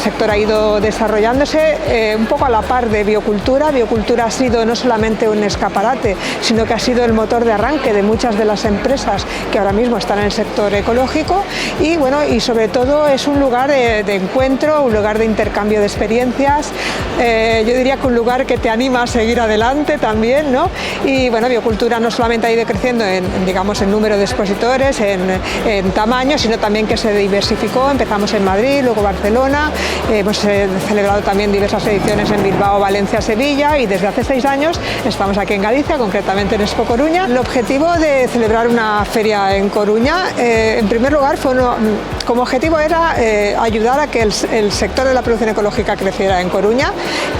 sector ha ido desarrollándose un poco a la par de biocultura. Biocultura ha sido no solamente un escaparate, sino que ha sido el motor de arranque de muchas de las empresas que ahora mismo están en el sector ecológico y, bueno, y sobre todo es un lugar de encuentro, un lugar de intercambio de experiencias, yo diría que un lugar que te anima a seguir adelante también, ¿no? Y bueno, biocultura no solamente ha ido creciendo digamos, en número de expositores, en tamaño, sino también que se diversificó. Empezamos en Madrid, luego Barcelona, hemos celebrado también diversas ediciones en Bilbao, Valencia, Sevilla y desde hace 6 años estamos aquí en Galicia, concretamente en Expo Coruña. El objetivo de celebrar una feria en Coruña, en primer lugar, como objetivo era ayudar a que el sector de la producción ecológica creciera en Coruña,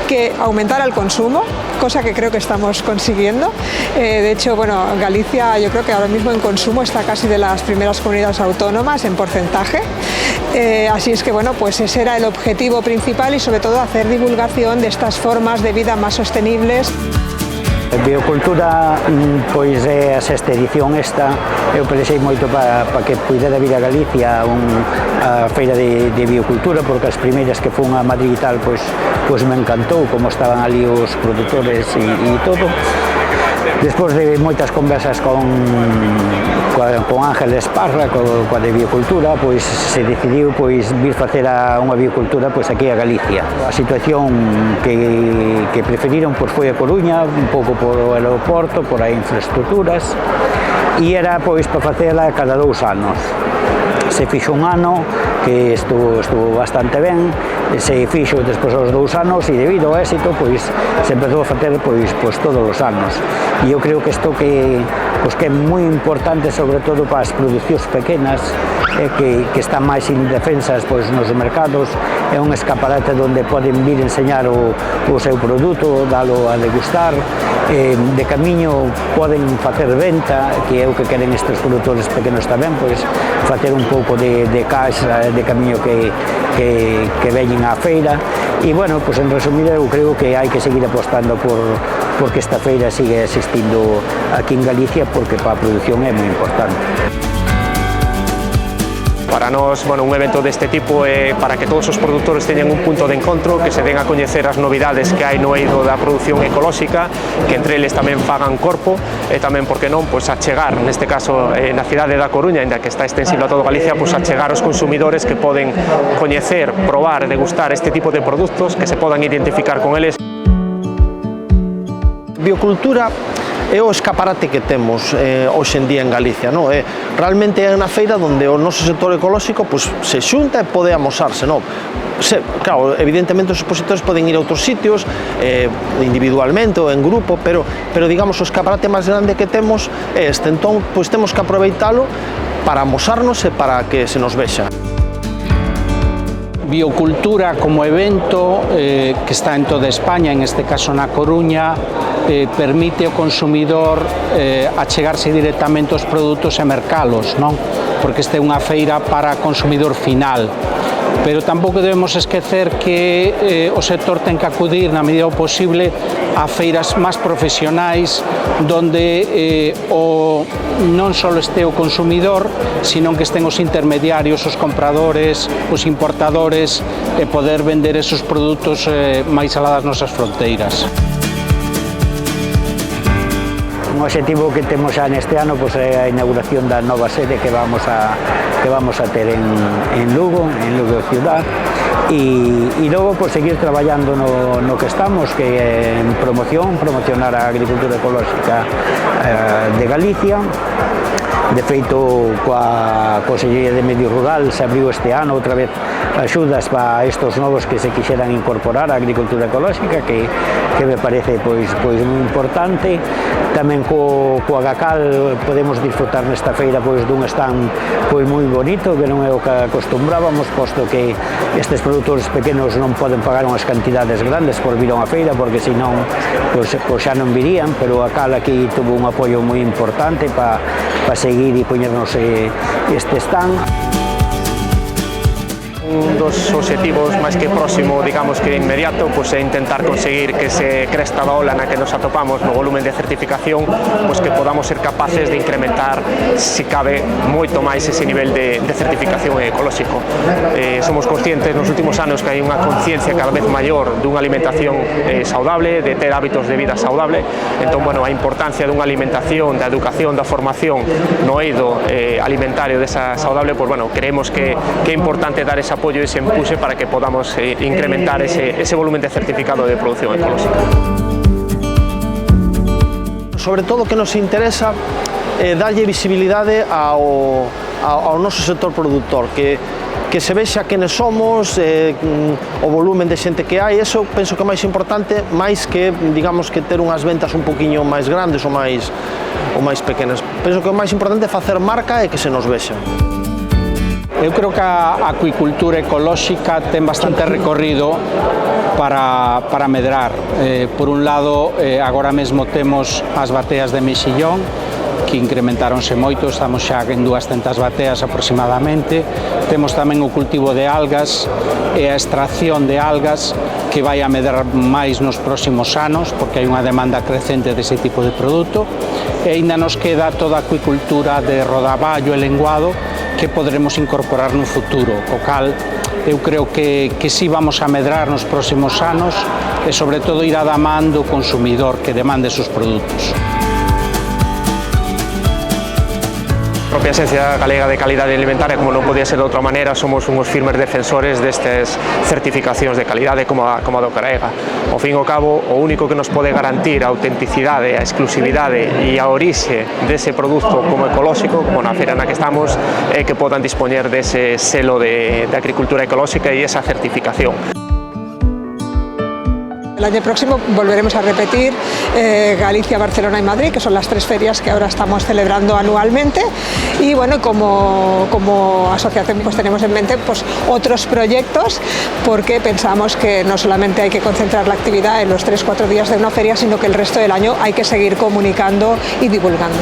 que aumentara el consumo, cosa que creo que estamos consiguiendo. De hecho, bueno, Galicia yo creo que ahora mismo en consumo está casi de las primeras comunidades autónomas en porcentaje. Así es que, bueno, pues ese era el objetivo principal y sobre todo hacer divulgación de estas formas de vida más sostenibles. Biocultura, pois é a sexta edición esta. Eu pelexei moito para que puidera vir a Galicia a feira de biocultura, porque as primeiras que fun a Madrid e tal, pois me encantou como estaban ali os produtores e todo. Despois de moitas conversas con Ángel Esparra, coa de biocultura, pois se decidiu vir facer unha biocultura aquí a Galicia. A situación que preferiron foi a Coruña, un pouco por o aeroporto, por as infraestructuras, e era para facela cada 2 anos. Se fixo un ano que estuvo bastante ben, se fixo despois aos 2 anos e debido ao éxito se empezou a facer todos os anos. E eu creo que isto que é moi importante, sobre todo para as producións pequenas que están máis indefensas nos mercados. É un escaparate onde poden vir enseñar o seu produto, dalo a degustar, de camiño poden facer venta, que é o que queren estes produtores pequenos tamén, facer un pouco de caixa de camiño que veñen á feira. E, bueno, en resumida, eu creo que hai que seguir apostando porque esta feira sigue existindo aquí en Galicia, porque para a produción é moi importante. Para nós, bueno, un evento deste tipo é para que todos os produtores teñan un punto de encontro, que se den a coñecer as novidades que hai no eido da produción ecolóxica, que entre eles tamén fagan corpo e tamén, por que non, achegar, neste caso na cidade da Coruña, ainda que está extensible a todo Galicia, achegar aos consumidores que poden coñecer, probar e degustar este tipo de produtos, que se podan identificar con eles. Biocultura é o escaparate que temos hoxe en día en Galicia, non? Realmente é unha feira onde o noso sector ecolóxico se xunta e pode amosarse, non? Claro, evidentemente os expositores poden ir a outros sitios individualmente ou en grupo, pero digamos o escaparate máis grande que temos é este. Entón, temos que aproveitalo para amosarnos e para que se nos vexa. Biocultura como evento que está en toda España, en este caso na Coruña, permite ao consumidor achegarse directamente aos produtos e mercalos, non? Porque esta é unha feira para consumidor final. Pero tampouco debemos esquecer que o sector ten que acudir na medida do posible a feiras máis profesionais donde non só este o consumidor, sino que estén os intermediarios, os compradores, os importadores e poder vender esos produtos máis alá das nosas fronteiras. Un objetivo que temos xa neste ano é a inauguración da nova sede que vamos a ter en Lugo ciudad, e logo seguir traballando no que estamos, que é en promocionar a agricultura ecolóxica de Galicia. De feito, coa Consellería de Medio Rural se abriu este ano outra vez axudas para estes novos que se quixeran incorporar á agricultura ecolóxica, que me parece moi importante. Tamén coa GACAL podemos disfrutar nesta feira dun stand moi bonito, que non é o que acostumbrábamos, posto que estes produtores pequenos non poden pagar unhas cantidades grandes por vir a unha feira, porque senón xa non virían, pero a GACAL aquí tuvo un apoio moi importante para seguir e poñernos este stand. Un dos obxectivos máis que próximo, digamos que inmediato, pois é intentar conseguir que se cresta da ola na que nos atopamos no volumen de certificación, pois que podamos ser capaces de incrementar, se cabe, moito máis ese nivel de certificación ecolóxico. Somos conscientes nos últimos anos que hai unha conciencia cada vez maior dunha alimentación saudable, de ter hábitos de vida saudable, entón, bueno, a importancia dunha alimentación, da educación, da formación no eido alimentario desa saudable, pois, bueno, creemos que é importante dar ese apoio e ese empuje para que podamos incrementar ese volumen de certificado de producción ecolóxica. Sobre todo que nos interesa darlle visibilidade ao noso sector produtor, que se vexa quenes somos, o volumen de xente que hai, eso penso que é máis importante, máis que, digamos, que ter unhas ventas un poquinho máis grandes ou máis pequenas. Penso que o máis importante é facer marca e que se nos vexa. Eu creo que a acuicultura ecolóxica ten bastante recorrido para medrar. Por un lado, agora mesmo temos as bateas de mexillón, que incrementaronse moito, estamos xa en 200 bateas aproximadamente. Temos tamén o cultivo de algas e a extracción de algas, que vai a medrar máis nos próximos anos, porque hai unha demanda crecente dese tipo de produto. E ainda nos queda toda a acuicultura de rodaballo e lenguado, que poderemos incorporar no futuro, o cal eu creo que si vamos a medrar nos próximos anos e sobre todo ir adamando o consumidor que demande esos produtos. A propia Axencia Galega de Calidade Alimentaria, como non podía ser de outra maneira, somos uns firmes defensores destas certificacións de calidade como a do Carega. Ao fin e ao cabo, o único que nos pode garantir a autenticidade, a exclusividade e a orixe dese produto como ecolóxico, como na feira na que estamos, é que podan dispoñer dese selo de agricultura ecolóxica e esa certificación. El año próximo volveremos a repetir Galicia, Barcelona y Madrid, que son las tres ferias que ahora estamos celebrando anualmente. Y bueno, como asociación pues tenemos en mente pues otros proyectos, porque pensamos que no solamente hay que concentrar la actividad en los 3-4 días de una feria, sino que el resto del año hay que seguir comunicando y divulgando.